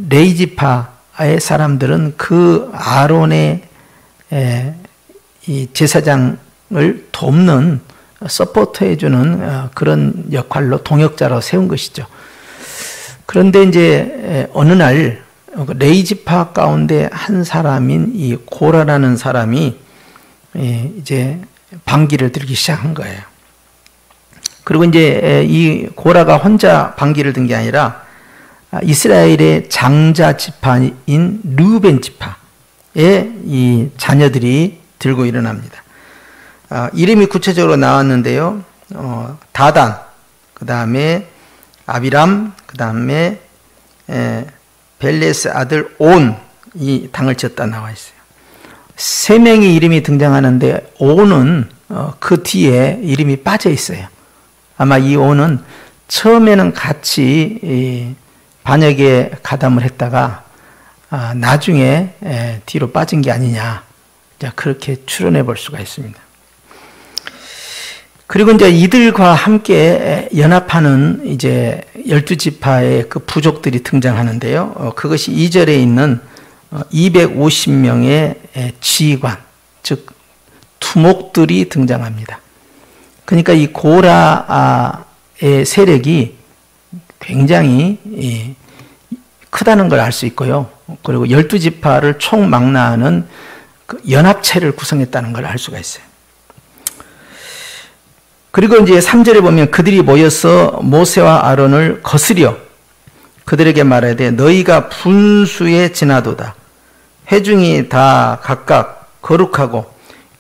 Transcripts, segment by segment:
레위 지파의 사람들은 그 아론의 이 제사장을 돕는 서포트해주는 그런 역할로 동역자로 세운 것이죠. 그런데 이제 어느 날 레위 지파 가운데 한 사람인 이 고라라는 사람이 이제 반기를 들기 시작한 거예요. 그리고 이제 이 고라가 혼자 반기를 든 게 아니라 이스라엘의 장자 지파인 르우벤 지파의 이 자녀들이 들고 일어납니다. 이름이 구체적으로 나왔는데요. 다단, 그 다음에 아비람, 그 다음에 벨레스 아들 온이 당을 지었다 나와 있어요. 세 명의 이름이 등장하는데 온은 그 뒤에 이름이 빠져 있어요. 아마 이 온은 처음에는 같이 반역에 가담을 했다가 나중에 뒤로 빠진 게 아니냐, 그렇게 추론해 볼 수가 있습니다. 그리고 이제 이들과 함께 연합하는 이제 12지파의 그 부족들이 등장하는데요. 그것이 2절에 있는 250명의 지휘관, 즉 투목들이 등장합니다. 그러니까 이 고라의 세력이 굉장히 크다는 걸 알 수 있고요. 그리고 12지파를 총망라하는 그 연합체를 구성했다는 걸 알 수가 있어요. 그리고 이제 3절에 보면 그들이 모여서 모세와 아론을 거스려 그들에게 말하되 너희가 분수에 지나도다. 회중이 다 각각 거룩하고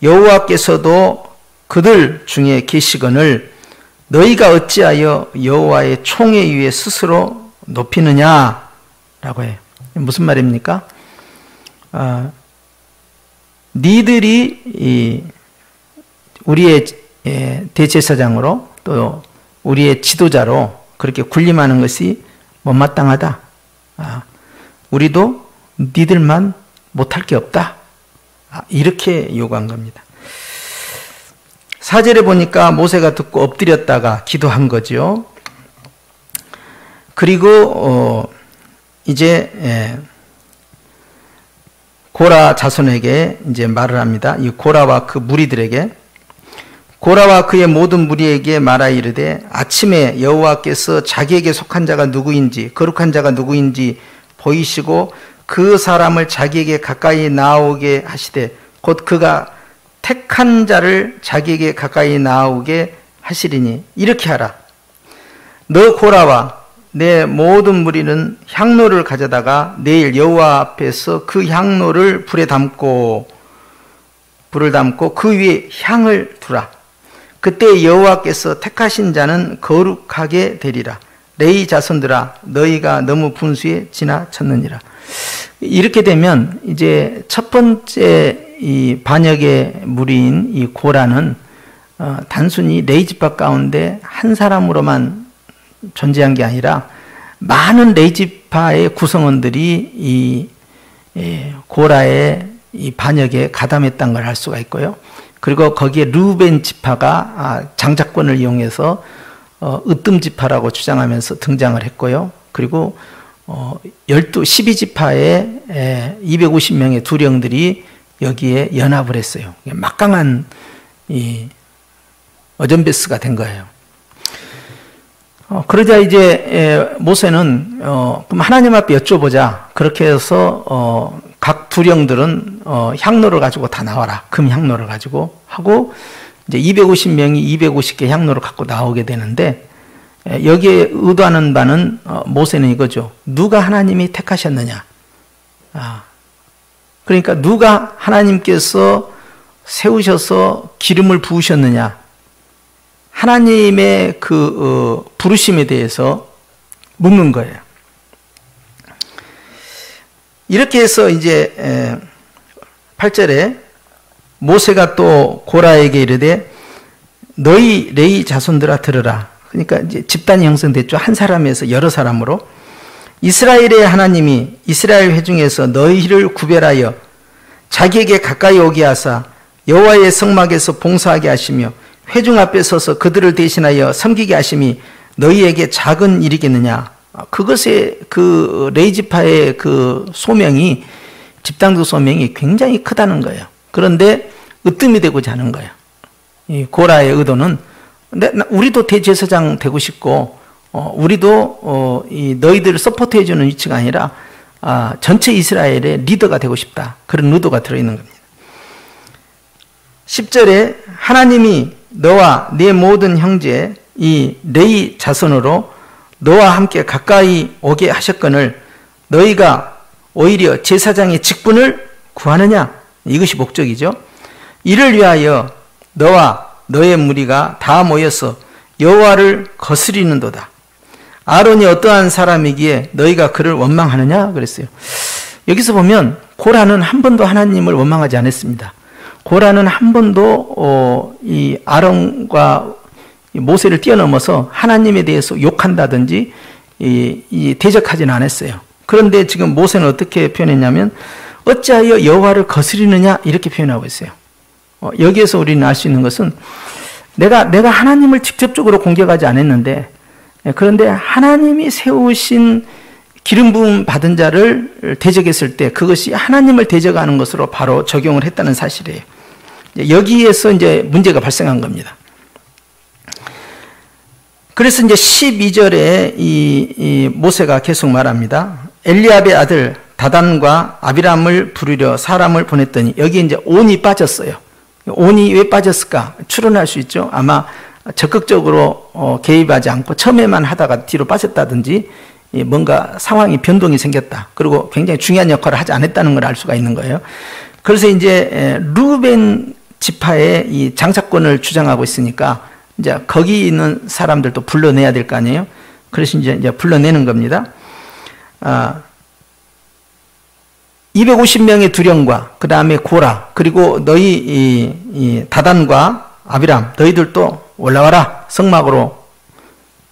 여호와께서도 그들 중에 계시거늘 너희가 어찌하여 여호와의 총회 위에 스스로 높이느냐라고 해요. 무슨 말입니까? 니들이 우리의 대제사장으로 또 우리의 지도자로 그렇게 군림하는 것이 못마땅하다. 우리도 니들만 못할 게 없다. 이렇게 요구한 겁니다. 4절에 보니까 모세가 듣고 엎드렸다가 기도한 거죠. 그리고 이제 고라 자손에게 이제 말을 합니다. 이 고라와 그 무리들에게, 고라와 그의 모든 무리에게 말하 이르되 아침에 여호와께서 자기에게 속한 자가 누구인지 거룩한 자가 누구인지 보이시고 그 사람을 자기에게 가까이 나오게 하시되 곧 그가 택한 자를 자기에게 가까이 나오게 하시리니 이렇게 하라. 너 고라와 내 모든 무리는 향로를 가져다가 내일 여호와 앞에서 그 향로를 불을 담고 그 위에 향을 두라. 그때 여호와께서 택하신 자는 거룩하게 되리라. 레위 자손들아 너희가 너무 분수에 지나쳤느니라. 이렇게 되면 이제 첫 번째 이 반역의 무리인 이 고라는 단순히 레위 지파 가운데 한 사람으로만 존재한 게 아니라 많은 레위 지파의 구성원들이 이 고라의 이 반역에 가담했다는 걸 알 수가 있고요. 그리고 거기에 르우벤 지파가 장자권을 이용해서 으뜸 지파라고 주장하면서 등장을 했고요. 그리고 12지파의 250명의 두령들이 여기에 연합을 했어요. 막강한 이 어전베스가 된 거예요. 그러자 이제 모세는 그럼 하나님 앞에 여쭤보자. 그렇게 해서 각 두령들은 향로를 가지고 다 나와라. 금 향로를 가지고 하고 이제 250명이 250개 향로를 갖고 나오게 되는데 여기에 의도하는 바는 모세는 이거죠. 누가 하나님이 택하셨느냐. 그러니까 누가 하나님께서 세우셔서 기름을 부으셨느냐. 하나님의 그 부르심에 대해서 묻는 거예요. 이렇게 해서 이제 8절에 모세가 또 고라에게 이르되 너희 레위 자손들아 들으라. 그러니까 이제 집단이 형성됐죠. 한 사람에서 여러 사람으로. 이스라엘의 하나님이 이스라엘 회중에서 너희를 구별하여 자기에게 가까이 오게 하사 여호와의 성막에서 봉사하게 하시며 회중 앞에 서서 그들을 대신하여 섬기게 하심이 너희에게 작은 일이겠느냐. 그것의 그 레위지파의 그 소명이, 집단적 소명이 굉장히 크다는 거예요. 그런데 으뜸이 되고자 하는 거예요. 이 고라의 의도는 우리도 대제사장 되고 싶고, 우리도 이 너희들을 서포트해 주는 위치가 아니라 전체 이스라엘의 리더가 되고 싶다. 그런 의도가 들어있는 겁니다. 10절에 하나님이 너와 네 모든 형제 이 레위 자손으로 너와 함께 가까이 오게 하셨거늘 너희가 오히려 제사장의 직분을 구하느냐? 이것이 목적이죠. 이를 위하여 너와 너의 무리가 다 모여서 여호와를 거스리는도다. 아론이 어떠한 사람이기에 너희가 그를 원망하느냐? 그랬어요. 여기서 보면 고라는 한 번도 하나님을 원망하지 않았습니다. 고라는 한 번도 이 아론과 모세를 뛰어넘어서 하나님에 대해서 욕한다든지 대적하지는 않았어요. 그런데 지금 모세는 어떻게 표현했냐면 어찌하여 여호와를 거스리느냐 이렇게 표현하고 있어요. 여기에서 우리는 알 수 있는 것은 내가 하나님을 직접적으로 공격하지 않았는데, 그런데 하나님이 세우신 기름 부음 받은 자를 대적했을 때 그것이 하나님을 대적하는 것으로 바로 적용을 했다는 사실이에요. 여기에서 이제 문제가 발생한 겁니다. 그래서 이제 12절에 이 모세가 계속 말합니다. 엘리압의 아들 다단과 아비람을 부르려 사람을 보냈더니, 여기 이제 온이 빠졌어요. 온이 왜 빠졌을까? 추론할 수 있죠. 아마 적극적으로 개입하지 않고 처음에만 하다가 뒤로 빠졌다든지 뭔가 상황이 변동이 생겼다. 그리고 굉장히 중요한 역할을 하지 않았다는 걸 알 수가 있는 거예요. 그래서 이제 루벤 지파의 이 장사권을 주장하고 있으니까 이제 거기 있는 사람들도 불러내야 될 거 아니에요. 그래서 이제 불러내는 겁니다. 250명의 두령과 그 다음에 고라, 그리고 너희 이 다단과 아비람 너희들도 올라와라 성막으로,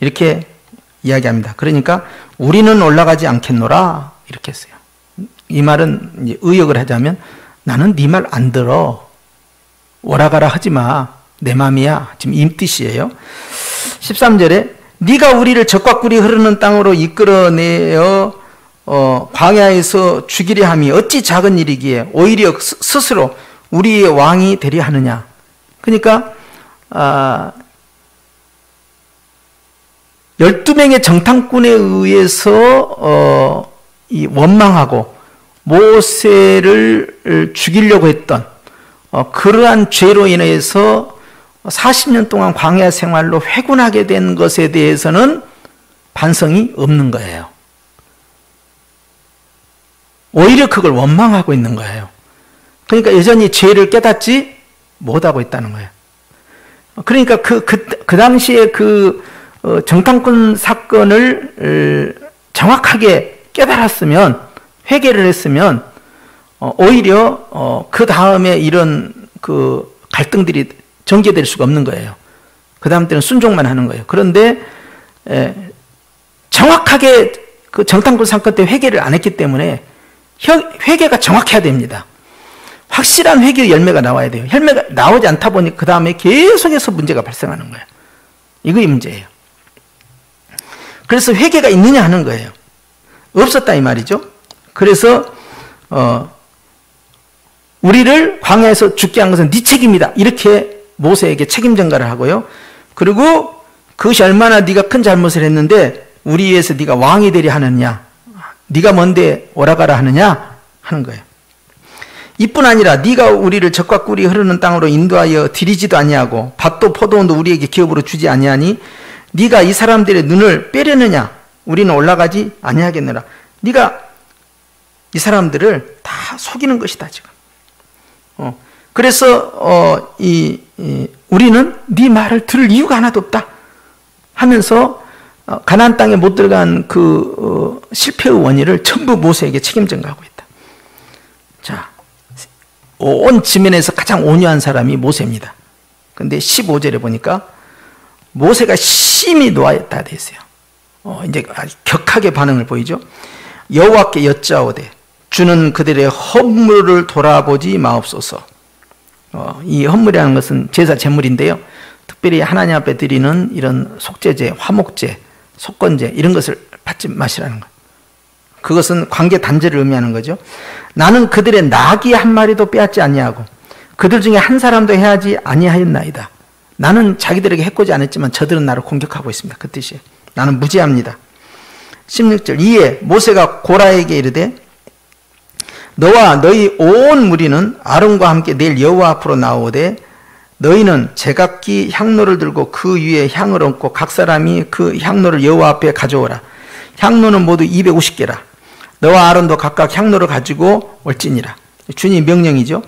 이렇게 이야기합니다. 그러니까 우리는 올라가지 않겠노라 이렇게 했어요. 이 말은 이제 의역을 하자면 나는 네 말 안 들어, 오라가라 하지 마, 내 맘이야, 지금 이 뜻이에요. 13절에 네가 우리를 적과 꿀이 흐르는 땅으로 이끌어내어 광야에서 죽이려 함이 어찌 작은 일이기에 오히려 스스로 우리의 왕이 되려 하느냐. 그러니까 12명의 정탐꾼에 의해서 이 원망하고 모세를 죽이려고 했던 그러한 죄로 인해서 40년 동안 광야 생활로 회군하게 된 것에 대해서는 반성이 없는 거예요. 오히려 그걸 원망하고 있는 거예요. 그러니까 여전히 죄를 깨닫지 못하고 있다는 거예요. 그러니까 그 당시에 그 정탐꾼 사건을 정확하게 깨달았으면, 회개를 했으면 오히려 그 다음에 이런 그 갈등들이 전개될 수가 없는 거예요. 그 다음 때는 순종만 하는 거예요. 그런데 정확하게 그 정탐꾼 사건 때 회개를 안 했기 때문에 회개가 정확해야 됩니다. 확실한 회개의 열매가 나와야 돼요. 열매가 나오지 않다 보니 그 다음에 계속해서 문제가 발생하는 거예요. 이게 문제예요. 그래서 회개가 있느냐 하는 거예요. 없었다 이 말이죠. 그래서 우리를 광야에서 죽게 한 것은 네 책임이다, 이렇게 모세에게 책임 전가를 하고요. 그리고 그것이 얼마나 네가 큰 잘못을 했는데 우리 위해서 네가 왕이 되려 하느냐, 네가 뭔데 오라가라 하느냐 하는 거예요. 이뿐 아니라 네가 우리를 적과 꿀이 흐르는 땅으로 인도하여 들이지도 아니하고 밭도 포도원도 우리에게 기업으로 주지 아니하니 네가 이 사람들의 눈을 빼려느냐? 우리는 올라가지 아니하겠느라. 네가 이 사람들을 다 속이는 것이다 지금. 그래서 우리는 네 말을 들을 이유가 하나도 없다 하면서 가나안 땅에 못 들어간 그 실패의 원인을 전부 모세에게 책임 전가하고 있다. 자, 온 지면에서 가장 온유한 사람이 모세입니다. 근데 15절에 보니까 모세가 심히 노하였다 돼 있어요. 이제 아주 격하게 반응을 보이죠. 여호와께 여짜오되 주는 그들의 헌물을 돌아보지 마옵소서. 이 헌물이라는 것은 제사 제물인데요. 특별히 하나님 앞에 드리는 이런 속죄제, 화목제, 속건제 이런 것을 받지 마시라는 거예요. 그것은 관계 단절을 의미하는 거죠. 나는 그들의 나귀 한 마리도 빼앗지 아니하고 그들 중에 한 사람도 해하지 아니하였나이다. 나는 자기들에게 해코지 않았지만 저들은 나를 공격하고 있습니다. 그 뜻이에요. 나는 무지합니다. 16절 이에 모세가 고라에게 이르되 너와 너희 온 무리는 아론과 함께 내일 여호와 앞으로 나오되 너희는 제각기 향로를 들고 그 위에 향을 얹고 각 사람이 그 향로를 여호와 앞에 가져오라. 향로는 모두 250개라. 너와 아론도 각각 향로를 가지고 올지니라. 주님 명령이죠.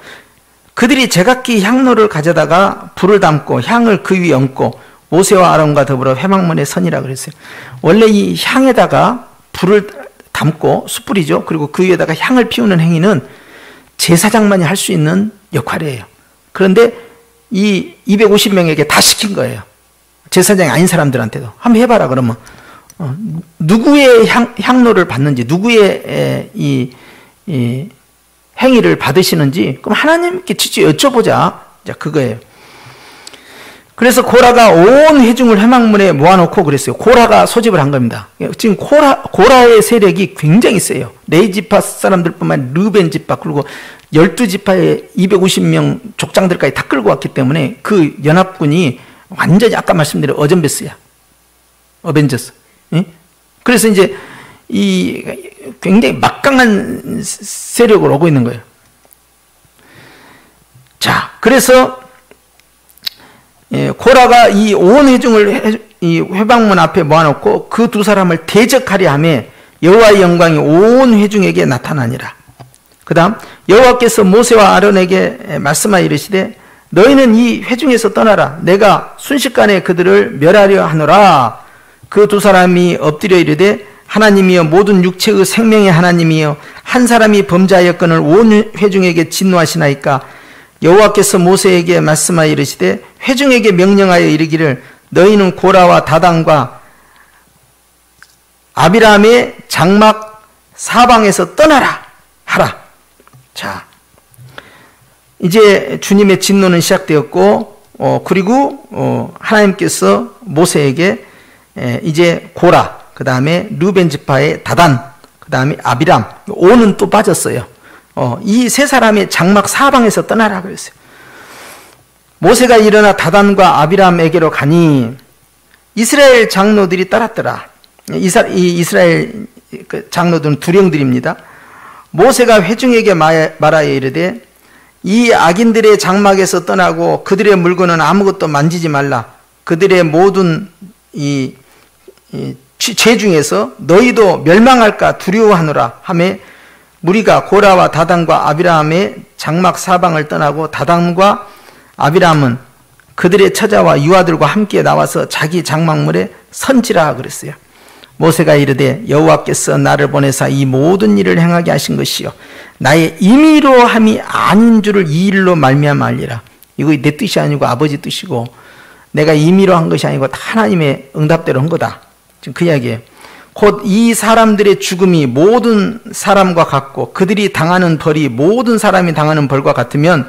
그들이 제각기 향로를 가져다가 불을 담고 향을 그 위에 얹고 모세와 아론과 더불어 회막문에 서니라 그랬어요. 원래 이 향에다가 불을 담고 숯불이죠. 그리고 그 위에다가 향을 피우는 행위는 제사장만이 할 수 있는 역할이에요. 그런데 이 250명에게 다 시킨 거예요. 제사장이 아닌 사람들한테도. 한번 해봐라 그러면. 누구의 향로를 받는지, 누구의 이 행위를 받으시는지 그럼 하나님께 직접 여쭤보자. 자, 그거예요. 그래서 고라가 온 회중을 회막문에 모아놓고 그랬어요. 고라가 소집을 한 겁니다. 지금 고라의 세력이 굉장히 세요. 레위 지파 사람들뿐만 아니라 르벤 지파 그리고 12지파의 250명 족장들까지 다 끌고 왔기 때문에 그 연합군이 완전히 아까 말씀드린 어벤져스야. 어벤져스. 예? 그래서 이제 이 굉장히 막강한 세력으로 오고 있는 거예요. 자, 그래서 고라가 이 온 회중을 이 회방문 앞에 모아놓고 그 두 사람을 대적하려 하며 여호와의 영광이 온 회중에게 나타나니라. 그 다음 여호와께서 모세와 아론에게 말씀하여 이르시되 너희는 이 회중에서 떠나라. 내가 순식간에 그들을 멸하려 하노라. 그 두 사람이 엎드려 이르되 하나님이여 모든 육체의 생명의 하나님이여 한 사람이 범죄하였거늘 온 회중에게 진노하시나이까. 여호와께서 모세에게 말씀하여 이르시되 회중에게 명령하여 이르기를 너희는 고라와 다단과 아비람의 장막 사방에서 떠나라 하라. 자, 이제 주님의 진노는 시작되었고 그리고 하나님께서 모세에게 이제 고라, 그 다음에 르벤 지파의 다단, 그 다음에 아비람, 오는 또 빠졌어요. 이 세 사람의 장막 사방에서 떠나라 그랬어요. 모세가 일어나 다단과 아비람에게로 가니 이스라엘 장로들이 따랐더라. 이스라엘 장로들은 두령들입니다. 모세가 회중에게 말하여 이르되 이 악인들의 장막에서 떠나고 그들의 물건은 아무것도 만지지 말라. 그들의 모든 죄 중에서 너희도 멸망할까 두려워하노라 하매 무리가 고라와 다단과 아비람의 장막 사방을 떠나고 다단과 아비람은 그들의 처자와 유아들과 함께 나와서 자기 장막물에 선지라 그랬어요. 모세가 이르되 여호와께서 나를 보내사 이 모든 일을 행하게 하신 것이요 나의 임의로 함이 아닌 줄을 이 일로 말미암아 알리라. 이거 내 뜻이 아니고 아버지 뜻이고 내가 임의로 한 것이 아니고 하나님의 응답대로 한 거다. 지금 그 이야기예요. 곧 이 사람들의 죽음이 모든 사람과 같고 그들이 당하는 벌이 모든 사람이 당하는 벌과 같으면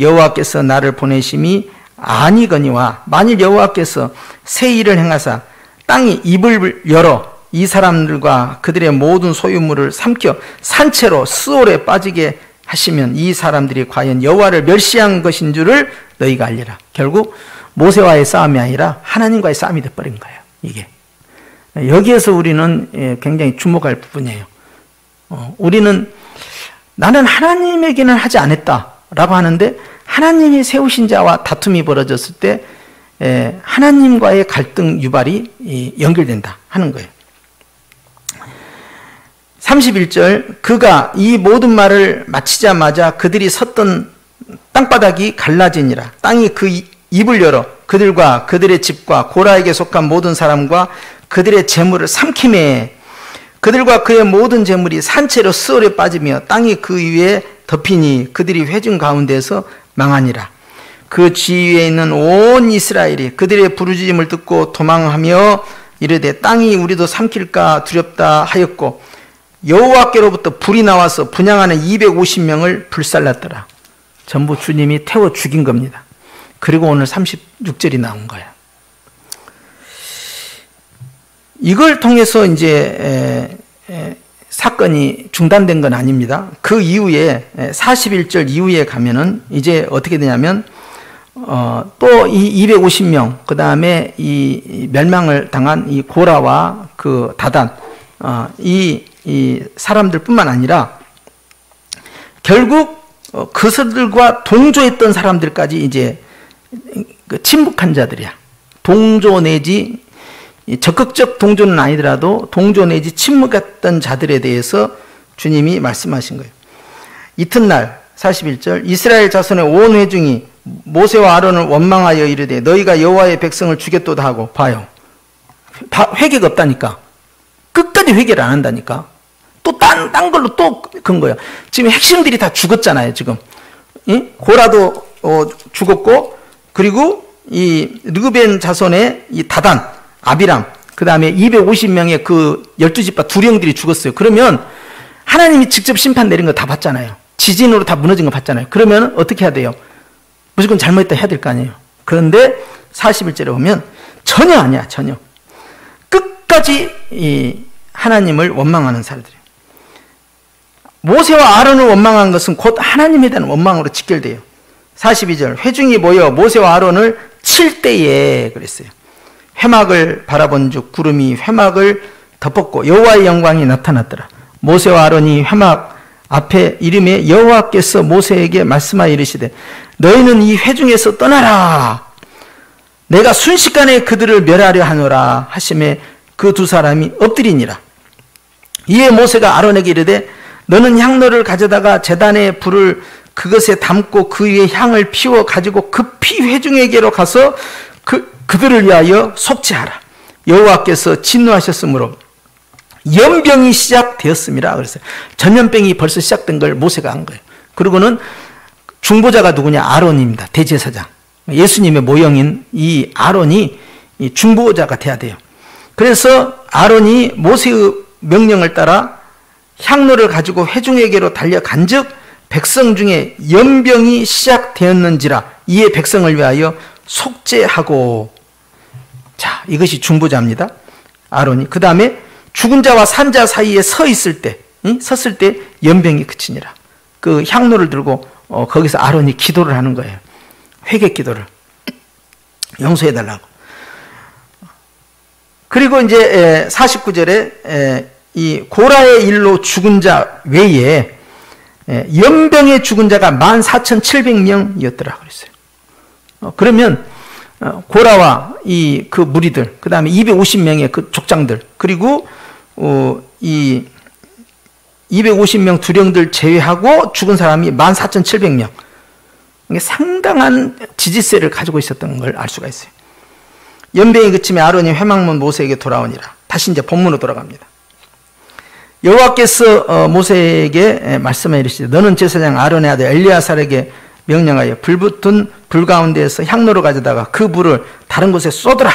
여호와께서 나를 보내심이 아니거니와 만일 여호와께서 새 일을 행하사 땅이 입을 열어 이 사람들과 그들의 모든 소유물을 삼켜 산채로 스올에 빠지게 하시면 이 사람들이 과연 여호와를 멸시한 것인 줄을 너희가 알리라. 결국 모세와의 싸움이 아니라 하나님과의 싸움이 돼버린 거예요. 이게 여기에서 우리는 굉장히 주목할 부분이에요. 우리는 나는 하나님에게는 하지 않았다라고 하는데 하나님이 세우신 자와 다툼이 벌어졌을 때 하나님과의 갈등 유발이 연결된다 하는 거예요. 31절 그가 이 모든 말을 마치자마자 그들이 섰던 땅바닥이 갈라지니라. 땅이 그 입을 열어 그들과 그들의 집과 고라에게 속한 모든 사람과 그들의 재물을 삼키매 그들과 그의 모든 재물이 산채로 스올에 빠지며 땅이 그 위에 덮이니 그들이 회중 가운데서 망하니라. 그 지위에 있는 온 이스라엘이 그들의 부르짖음을 듣고 도망하며 이르되 땅이 우리도 삼킬까 두렵다 하였고 여호와께로부터 불이 나와서 분향하는 250명을 불살랐더라. 전부 주님이 태워 죽인 겁니다. 그리고 오늘 36절이 나온 거예요. 이걸 통해서 이제 사건이 중단된 건 아닙니다. 그 이후에 41절 이후에 가면은 이제 어떻게 되냐면 또 이 250명 그 다음에 이 멸망을 당한 이 고라와 그 다단 이 사람들뿐만 아니라 결국 그들과 동조했던 사람들까지 이제 그 침묵한 자들이야. 동조 내지 적극적 동조는 아니더라도 동조 내지 침묵했던 자들에 대해서 주님이 말씀하신 거예요. 이튿날 41절 이스라엘 자손의 온 회중이 모세와 아론을 원망하여 이르되 너희가 여호와의 백성을 죽였도다 하고 봐요. 회개가 없다니까. 끝까지 회개를 안 한다니까. 또 딴 걸로 또 건 거야. 지금 핵심들이 다 죽었잖아요, 지금. 고라도 죽었고, 그리고 이 르그벤 자손의 이 다단, 아비람, 그 다음에 250명의 그 12집파 두령들이 죽었어요. 그러면 하나님이 직접 심판 내린 거 다 봤잖아요. 지진으로 다 무너진 거 봤잖아요. 그러면 어떻게 해야 돼요? 무조건 잘못했다 해야 될 거 아니에요. 그런데 41절에 보면 전혀 아니야, 전혀. 끝까지 이 하나님을 원망하는 사람들이에요. 모세와 아론을 원망한 것은 곧 하나님에 대한 원망으로 직결돼요. 42절 회중이 모여 모세와 아론을 칠 때에 그랬어요. 회막을 바라본 즉 구름이 회막을 덮었고 여호와의 영광이 나타났더라. 모세와 아론이 회막 앞에 이름에 여호와께서 모세에게 말씀하여 이르시되 너희는 이 회중에서 떠나라. 내가 순식간에 그들을 멸하려 하노라 하심에 그 두 사람이 엎드리니라. 이에 모세가 아론에게 이르되 너는 향로를 가져다가 제단의 불을 그것에 담고 그 위에 향을 피워 가지고 급히 회중에게로 가서 그들을 위하여 속죄하라. 여호와께서 진노하셨으므로 연병이 시작되었습니다. 그랬어요. 전염병이 벌써 시작된 걸 모세가 한 거예요. 그리고는 중보자가 누구냐? 아론입니다. 대제사장. 예수님의 모형인 이 아론이 중보자가 돼야 돼요. 그래서 아론이 모세의 명령을 따라 향로를 가지고 회중에게로 달려간 즉 백성 중에 연병이 시작되었는지라 이에 백성을 위하여 속죄하고. 자, 이것이 중보자입니다. 아론이. 그 다음에 죽은 자와 산 자 사이에 섰을 때 연병이 그치니라. 그 향로를 들고 거기서 아론이 기도를 하는 거예요. 회개 기도를. 용서해달라고. 그리고 이제 49절에 이 고라의 일로 죽은 자 외에 연병에 죽은 자가 14,700명이었더라 그랬어요. 그러면 고라와 이 그 무리들, 그 다음에 250명의 그 족장들, 그리고 이 250명 두령들 제외하고 죽은 사람이 14,700명. 상당한 지지세를 가지고 있었던 걸 알 수가 있어요. 연병이 그침에 아론이 회막문 모세에게 돌아오니라. 다시 이제 본문으로 돌아갑니다. 여호와께서 모세에게 말씀하여 이르시되 너는 제사장 아론의 아들 엘리야살에게 명령하여 불붙은 불 가운데에서 향로를 가져다가 그 불을 다른 곳에 쏟으라.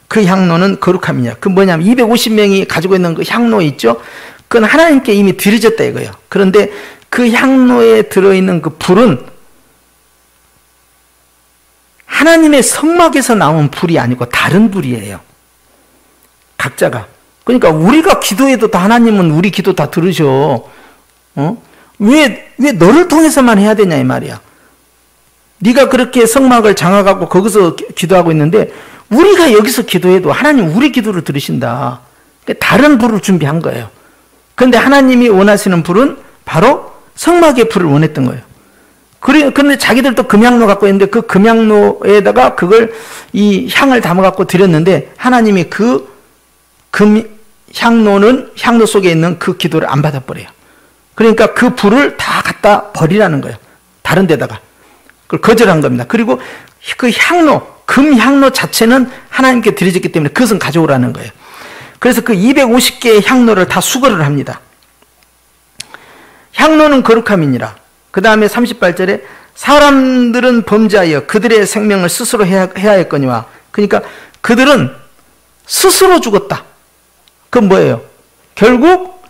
그 향로는 거룩함이냐. 그 뭐냐면 250명이 가지고 있는 그 향로 있죠. 그건 하나님께 이미 드려졌다 이거예요. 그런데 그 향로에 들어있는 그 불은 하나님의 성막에서 나온 불이 아니고 다른 불이에요. 각자가. 그러니까 우리가 기도해도 다 하나님은 우리 기도 다 들으셔. 왜 너를 통해서만 해야 되냐 이 말이야. 네가 그렇게 성막을 장악하고 거기서 기도하고 있는데 우리가 여기서 기도해도 하나님 우리 기도를 들으신다. 다른 불을 준비한 거예요. 그런데 하나님이 원하시는 불은 바로 성막의 불을 원했던 거예요. 그런데 자기들도 금향로 갖고 있는데 그 금향로에다가 그걸 이 향을 담아 갖고 드렸는데 하나님이 그 향로 속에 있는 그 기도를 안 받아버려요. 그러니까 그 불을 다 갖다 버리라는 거예요. 다른 데다가. 그걸 거절한 겁니다. 그리고 그 금향로 자체는 하나님께 드려졌기 때문에 그것은 가져오라는 거예요. 그래서 그 250개의 향로를 다 수거를 합니다. 향로는 거룩함이니라. 그 다음에 38절에 사람들은 범죄하여 그들의 생명을 스스로 해야 했거니와. 그러니까 그들은 스스로 죽었다. 그건 뭐예요? 결국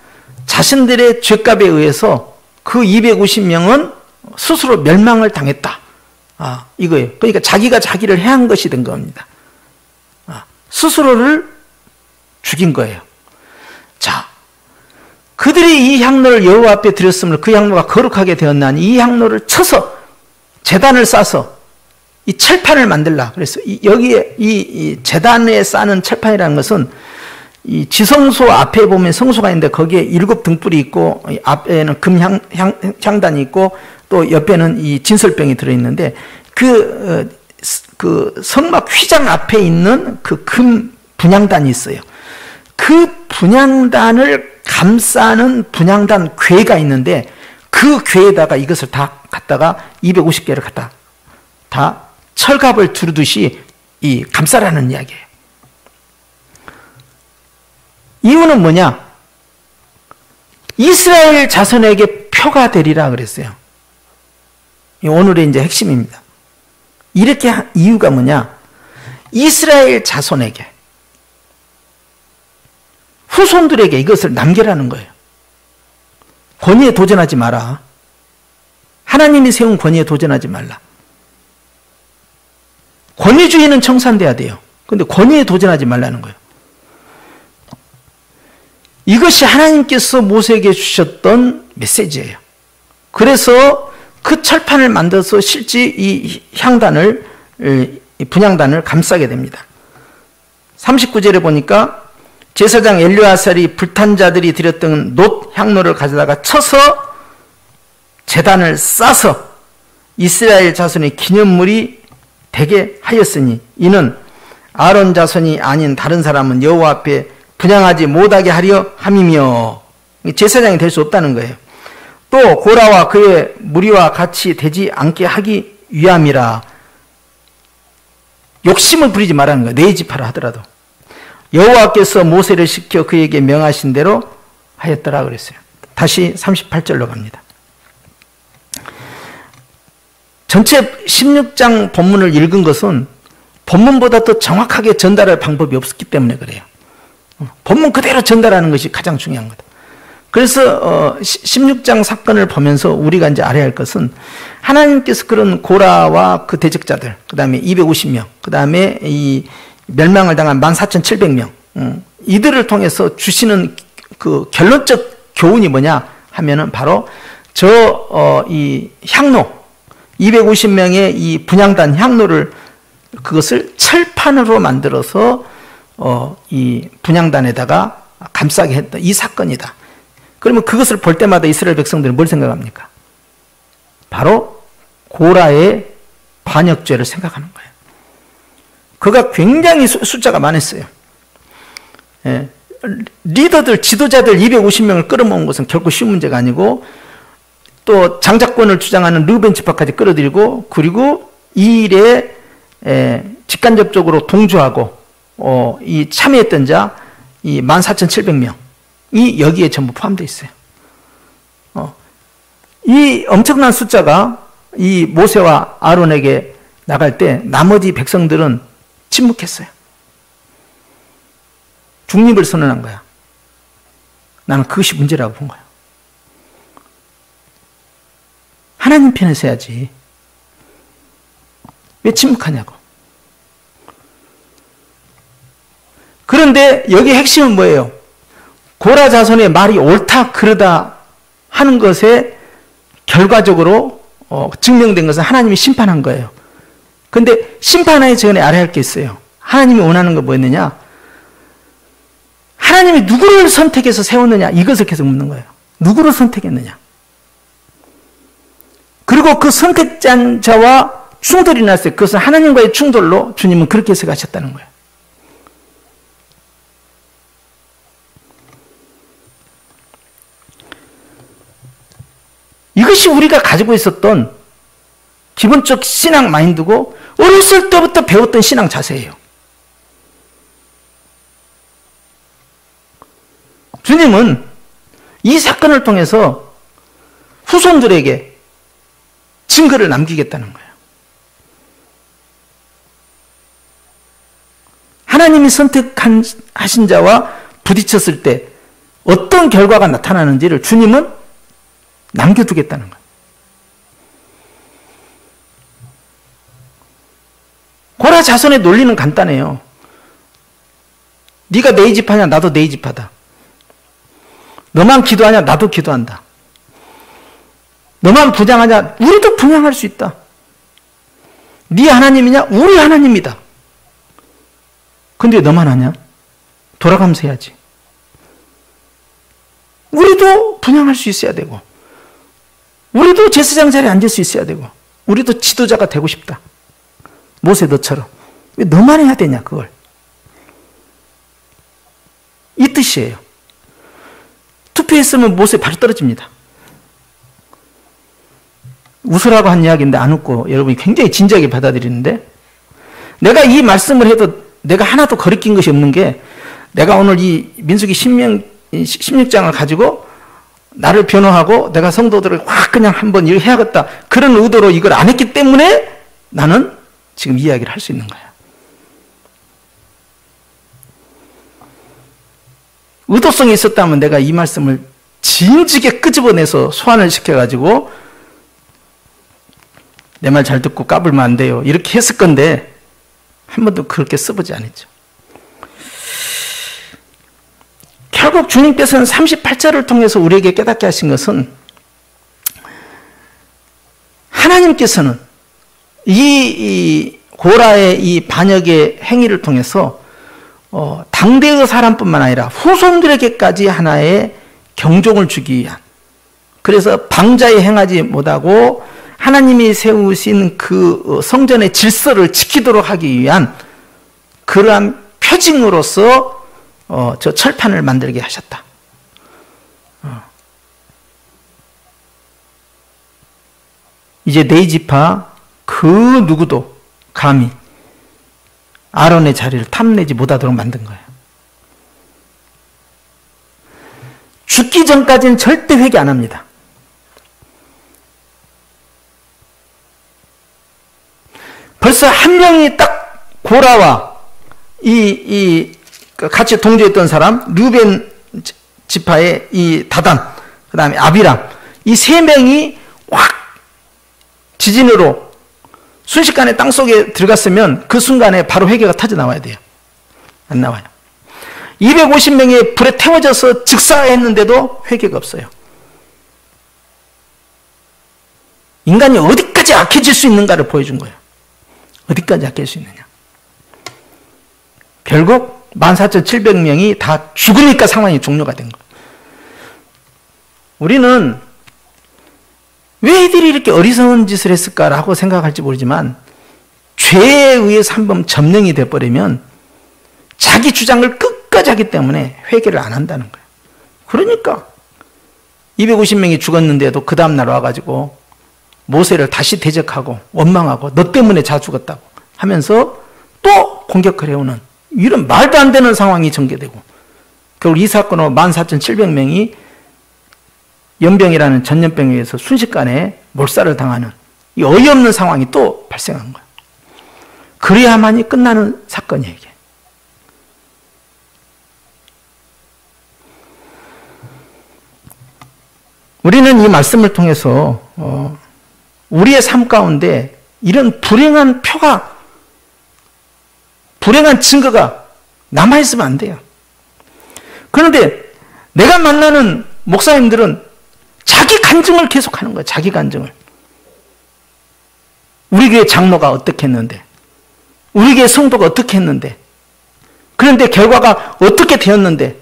자신들의 죄값에 의해서 그 250명은 스스로 멸망을 당했다. 이거예요. 그러니까 자기가 자기를 해한 것이 된 겁니다. 스스로를 죽인 거예요. 자, 그들이 이 향로를 여호와 앞에 드렸으므로 그 향로가 거룩하게 되었나니 이 향로를 쳐서 제단을 싸서 이 철판을 만들라. 그래서 여기에 이 제단에 싸는 철판이라는 것은 이 지성소 앞에 보면 성소가 있는데 거기에 7 등불이 있고 앞에는 금향단이 있고 또 옆에는 이 진설병이 들어있는데 그 성막 휘장 앞에 있는 그 금 분향단이 있어요. 그 분향단을 감싸는 분향단 궤가 있는데 그 궤에다가 이것을 다 갖다가 250개를 갖다 다 철갑을 두르듯이 이 감싸라는 이야기예요. 이유는 뭐냐? 이스라엘 자손에게 표가 되리라 그랬어요. 오늘의 이제 핵심입니다. 이렇게 한 이유가 뭐냐? 이스라엘 자손에게, 후손들에게 이것을 남겨라는 거예요. 권위에 도전하지 마라. 하나님이 세운 권위에 도전하지 말라. 권위주의는 청산돼야 돼요. 그런데 권위에 도전하지 말라는 거예요. 이것이 하나님께서 모세에게 주셨던 메시지예요. 그래서 그 철판을 만들어서 실제 이 향단을, 이 분향단을 감싸게 됩니다. 39절에 보니까 제사장 엘르아살이 불탄 자들이 드렸던 놋 향로를 가져다가 쳐서 제단을 싸서 이스라엘 자손의 기념물이 되게 하였으니 이는 아론 자손이 아닌 다른 사람은 여호와 앞에 분향하지 못하게 하려 함이며, 제사장이 될 수 없다는 거예요. 또 고라와 그의 무리와 같이 되지 않게 하기 위함이라. 욕심을 부리지 말라는 거예요. 내 집 하라 하더라도. 여호와께서 모세를 시켜 그에게 명하신 대로 하였더라 그랬어요. 다시 38절로 갑니다. 전체 16장 본문을 읽은 것은 본문보다 더 정확하게 전달할 방법이 없었기 때문에 그래요. 본문 그대로 전달하는 것이 가장 중요한 거다. 그래서 16장 사건을 보면서 우리가 이제 알아야 할 것은 하나님께서 그런 고라와 그 대적자들, 그 다음에 250명, 그 다음에 이 멸망을 당한 14,700명, 이들을 통해서 주시는 그 결론적 교훈이 뭐냐 하면은 바로 이 향로, 250명의 이 분향단 향로를 그것을 철판으로 만들어서 이 분향단에다가 감싸게 했다. 이 사건이다. 그러면 그것을 볼 때마다 이스라엘 백성들은 뭘 생각합니까? 바로 고라의 반역죄를 생각하는 거예요. 그가 굉장히 숫자가 많았어요. 예. 리더들, 지도자들 250명을 끌어모은 것은 결코 쉬운 문제가 아니고 또 장자권을 주장하는 르벤 지파까지 끌어들이고 그리고 이 일에 직간접적으로 동조하고 이 참여했던 자 이 14,700명이 여기에 전부 포함되어 있어요. 이 엄청난 숫자가 이 모세와 아론에게 나갈 때 나머지 백성들은 침묵했어요. 중립을 선언한 거야. 나는 그것이 문제라고 본 거야. 하나님 편에 서야지. 왜 침묵하냐고. 그런데 여기 핵심은 뭐예요? 고라 자손의 말이 옳다 그르다 하는 것에 결과적으로 증명된 것은 하나님이 심판한 거예요. 그런데 심판하기 전에 알아야 할 게 있어요. 하나님이 원하는 건 뭐였느냐? 하나님이 누구를 선택해서 세웠느냐? 이것을 계속 묻는 거예요. 누구를 선택했느냐? 그리고 그 선택자와 충돌이 났어요. 그것은 하나님과의 충돌로 주님은 그렇게 해석하셨다는 거예요. 이것이 우리가 가지고 있었던 기본적 신앙 마인드고 어렸을 때부터 배웠던 신앙 자세예요. 주님은 이 사건을 통해서 후손들에게 증거를 남기겠다는 거예요. 하나님이 선택하신 자와 부딪혔을 때 어떤 결과가 나타나는지를 주님은 남겨두겠다는 거예요. 고라 자손의 논리는 간단해요. 네가 내 집 하냐? 나도 내 집 하다. 너만 기도하냐? 나도 기도한다. 너만 분양하냐? 우리도 분양할 수 있다. 네 하나님이냐? 우리 하나님이다. 근데 너만 하냐? 돌아가면서 해야지. 우리도 분양할 수 있어야 되고, 우리도 제사장 자리에 앉을 수 있어야 되고, 우리도 지도자가 되고 싶다. 모세 너처럼. 왜 너만 해야 되냐, 그걸. 이 뜻이에요. 투표했으면 모세 바로 떨어집니다. 웃으라고 한 이야기인데 안 웃고 여러분이 굉장히 진지하게 받아들이는데, 내가 이 말씀을 해도 내가 하나도 거리낀 것이 없는 게, 내가 오늘 이 민수기 16장을 가지고 나를 변호하고 내가 성도들을 확 그냥 한번 이렇게 해야겠다, 그런 의도로 이걸 안 했기 때문에 나는 지금 이야기를 할 수 있는 거야. 의도성이 있었다면 내가 이 말씀을 진지하게 끄집어내서 소환을 시켜가지고 내 말 잘 듣고 까불면 안 돼요, 이렇게 했을 건데 한 번도 그렇게 써보지 않았죠. 결국 주님께서는 38절을 통해서 우리에게 깨닫게 하신 것은, 하나님께서는 이 고라의 이 반역의 행위를 통해서 당대의 사람뿐만 아니라 후손들에게까지 하나의 경종을 주기 위한, 그래서 방자에 행하지 못하고 하나님이 세우신 그 성전의 질서를 지키도록 하기 위한 그러한 표징으로서 저 철판을 만들게 하셨다. 이제 네 지파 그 누구도 감히 아론의 자리를 탐내지 못하도록 만든 거예요. 죽기 전까지는 절대 회개 안 합니다. 벌써 한 명이 딱 고라와 같이 동조했던 사람, 르벤 지파의 이 다단, 그 다음에 아비람, 이 세 명이 확 지진으로 순식간에 땅속에 들어갔으면 그 순간에 바로 회개가 터져 나와야 돼요. 안 나와요. 250명이 불에 태워져서 즉사했는데도 회개가 없어요. 인간이 어디까지 악해질 수 있는가를 보여준 거예요. 어디까지 악해질 수 있느냐. 결국 14,700명이 다 죽으니까 상황이 종료가 된 거예요. 우리는 왜 이들이 이렇게 어리석은 짓을 했을까라고 생각할지 모르지만, 죄에 의해서 한번 점령이 돼버리면 자기 주장을 끝까지 하기 때문에 회개를 안 한다는 거예요. 그러니까 250명이 죽었는데도 그 다음날 와가지고 모세를 다시 대적하고 원망하고 너 때문에 다 죽었다고 하면서 또 공격을 해오는 이런 말도 안 되는 상황이 전개되고, 결국 이 사건으로 14,700명이 연병이라는 전염병에 의해서 순식간에 몰살을 당하는 이 어이없는 상황이 또 발생한 거예요. 그래야만이 끝나는 사건이에요, 이게. 우리는 이 말씀을 통해서 우리의 삶 가운데 이런 불행한 표가, 불행한 증거가 남아있으면 안 돼요. 그런데 내가 만나는 목사님들은 자기 간증을 계속하는 거예요. 자기 간증을. 우리 교회 장로가 어떻게 했는데, 우리 교회 성도가 어떻게 했는데, 그런데 결과가 어떻게 되었는데,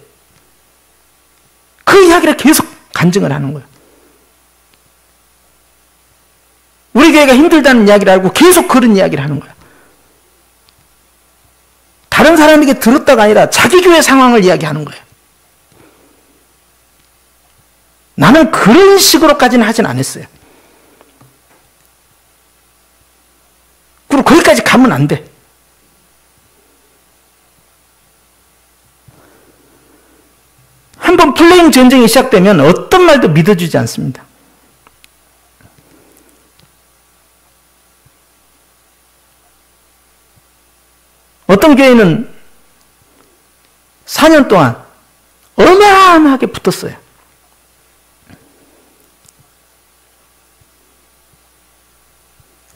그 이야기를 계속 간증을 하는 거예요. 우리 교회가 힘들다는 이야기를 알고 계속 그런 이야기를 하는 거예요. 다른 사람에게 들었다가 아니라 자기 교회 상황을 이야기하는 거예요. 나는 그런 식으로까지는 하진 않았어요. 그리고 거기까지 가면 안 돼. 한번 플레잉 전쟁이 시작되면 어떤 말도 믿어주지 않습니다. 어떤 교회는 4년 동안 어마어마하게 붙었어요.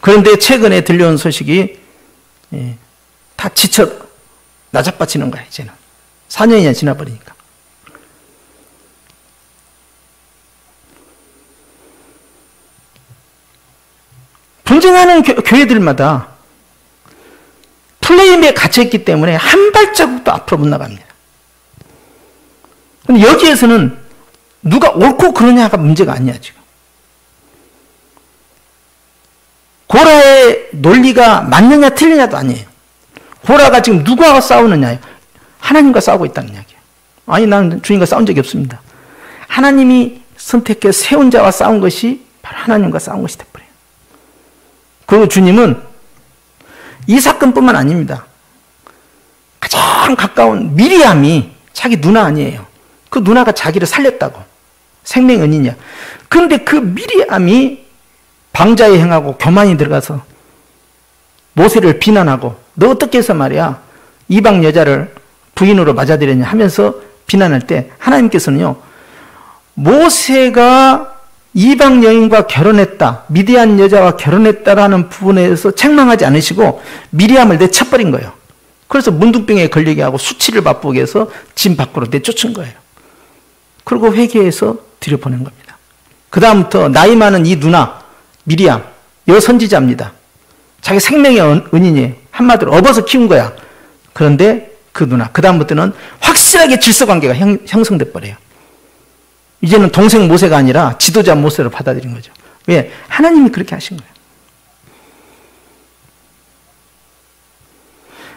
그런데 최근에 들려온 소식이 다 지쳐 나자빠지는 거야, 이제는. 4년이나 지나버리니까. 분쟁하는 교회들마다 플레임에 갇혀있기 때문에 한 발자국도 앞으로 못 나갑니다. 근데 여기에서는 누가 옳고 그러냐가 문제가 아니야, 지금. 고라의 논리가 맞느냐 틀리냐도 아니에요. 고라가 지금 누구와 싸우느냐요? 하나님과 싸우고 있다는 이야기예요. 아니, 나는 주님과 싸운 적이 없습니다. 하나님이 선택해 세운 자와 싸운 것이 바로 하나님과 싸운 것이 돼버려요. 그리고 주님은 이 사건뿐만 아닙니다. 가장 가까운 미리암이 자기 누나 아니에요. 그 누나가 자기를 살렸다고. 생명의 은인이야. 그런데 그 미리암이 방자에 행하고 교만이 들어가서 모세를 비난하고 너 어떻게 해서 말이야 이방 여자를 부인으로 맞아들였냐 하면서 비난할 때 하나님께서는요, 모세가 이방 여인과 결혼했다, 미디안 여자와 결혼했다라는 부분에서 책망하지 않으시고 미리암을 내쳐버린 거예요. 그래서 문둥병에 걸리게 하고 수치를 맛보게 해서 집 밖으로 내쫓은 거예요. 그리고 회개해서 들여보낸 겁니다. 그 다음부터 나이 많은 이 누나 미리암, 여선지자입니다. 자기 생명의 은인이에요. 한마디로 업어서 키운 거야. 그런데 그 누나, 그 다음부터는 확실하게 질서관계가 형성돼 버려요. 이제는 동생 모세가 아니라 지도자 모세를 받아들인 거죠. 왜? 하나님이 그렇게 하신 거예요.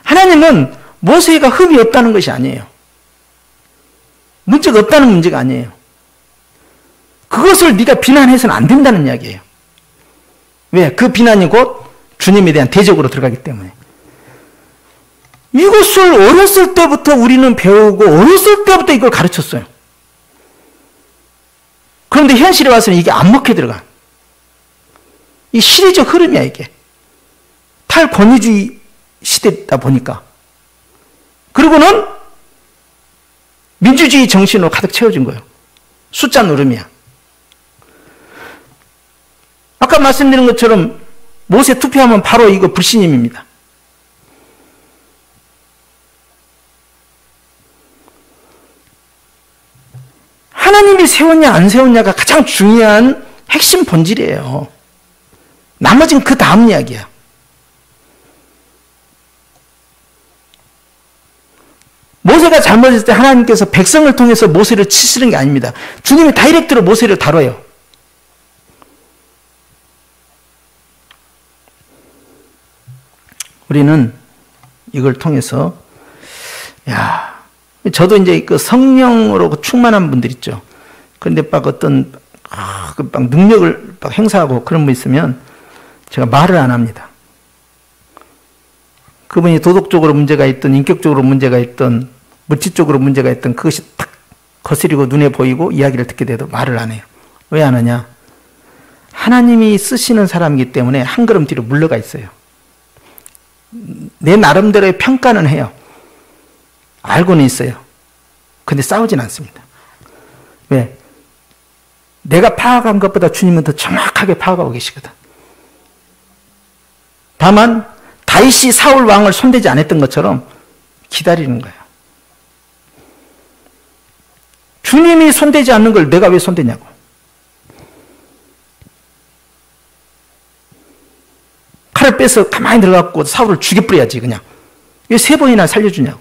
하나님은 모세가 흠이 없다는 것이 아니에요. 문제가 없다는 문제가 아니에요. 그것을 네가 비난해서는 안 된다는 이야기예요. 왜? 그 비난이 곧 주님에 대한 대적으로 들어가기 때문에. 이것을 어렸을 때부터 우리는 배우고 어렸을 때부터 이걸 가르쳤어요. 그런데 현실에 와서는 이게 안 먹혀 들어가. 이 시대적 흐름이야, 이게. 탈권위주의 시대다 보니까. 그리고는 민주주의 정신으로 가득 채워진 거예요. 숫자 노름이야. 아까 말씀드린 것처럼 모세 투표하면 바로 이거 불신임입니다. 하나님이 세웠냐 안 세웠냐가 가장 중요한 핵심 본질이에요. 나머지는 그 다음 이야기야. 모세가 잘못했을 때 하나님께서 백성을 통해서 모세를 치시는 게 아닙니다. 주님이 다이렉트로 모세를 다뤄요. 우리는 이걸 통해서, 야, 저도 이제 그 성령으로 충만한 분들 있죠. 그런데 막 어떤, 막 능력을 막 행사하고 그런 분 있으면 제가 말을 안 합니다. 그분이 도덕적으로 문제가 있든, 인격적으로 문제가 있든, 물질적으로 문제가 있든, 그것이 딱 거스리고 눈에 보이고 이야기를 듣게 돼도 말을 안 해요. 왜 안 하냐? 하나님이 쓰시는 사람이기 때문에 한 걸음 뒤로 물러가 있어요. 내 나름대로의 평가는 해요. 알고는 있어요. 근데 싸우진 않습니다. 왜? 내가 파악한 것보다 주님은 더 정확하게 파악하고 계시거든. 다만 다윗이 사울 왕을 손대지 않았던 것처럼 기다리는 거예요. 주님이 손대지 않는 걸 내가 왜 손대냐고. 칼을 빼서 가만히 들어가고 사울을 죽여버려야지 그냥. 왜 3번이나 살려주냐고.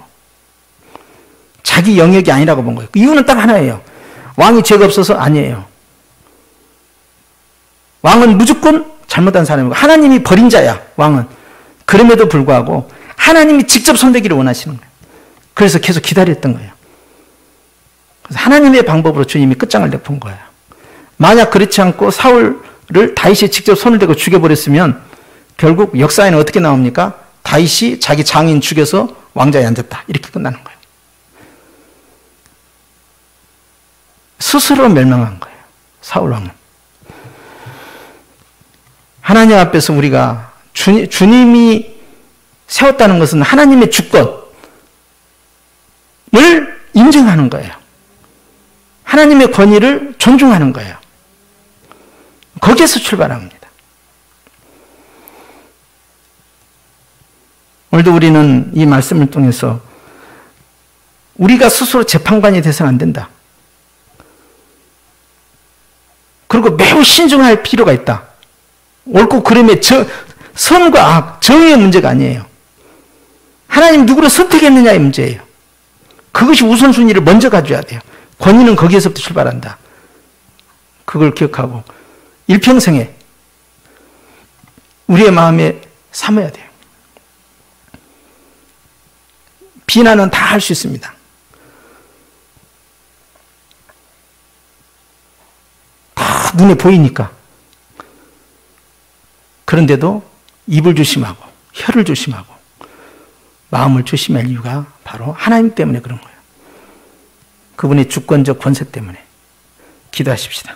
자기 영역이 아니라고 본 거예요. 그 이유는 딱 하나예요. 왕이 죄가 없어서 아니에요. 왕은 무조건 잘못한 사람이고 하나님이 버린 자야, 왕은. 그럼에도 불구하고 하나님이 직접 손대기를 원하시는 거예요. 그래서 계속 기다렸던 거예요. 그래서 하나님의 방법으로 주님이 끝장을 내본 거예요. 만약 그렇지 않고 사울을 다윗이 직접 손을 대고 죽여버렸으면 결국 역사에는 어떻게 나옵니까? 다윗이 자기 장인 죽여서 왕자에 앉았다. 이렇게 끝나는 거예요. 스스로 멸망한 거예요. 사울 왕은. 하나님 앞에서 우리가 주님이 세웠다는 것은 하나님의 주권을 인정하는 거예요. 하나님의 권위를 존중하는 거예요. 거기에서 출발합니다. 오늘도 우리는 이 말씀을 통해서 우리가 스스로 재판관이 돼서는 안 된다. 그리고 매우 신중할 필요가 있다. 옳고 그름의 선과 악, 정의의 문제가 아니에요. 하나님 누구를 선택했느냐의 문제예요. 그것이 우선순위를 먼저 가져야 돼요. 권위는 거기에서부터 출발한다. 그걸 기억하고 일평생에 우리의 마음에 삼아야 돼요. 비난은 다 할 수 있습니다. 다 눈에 보이니까. 그런데도 입을 조심하고 혀를 조심하고 마음을 조심할 이유가 바로 하나님 때문에 그런 거예요. 그분의 주권적 권세 때문에. 기도하십시다.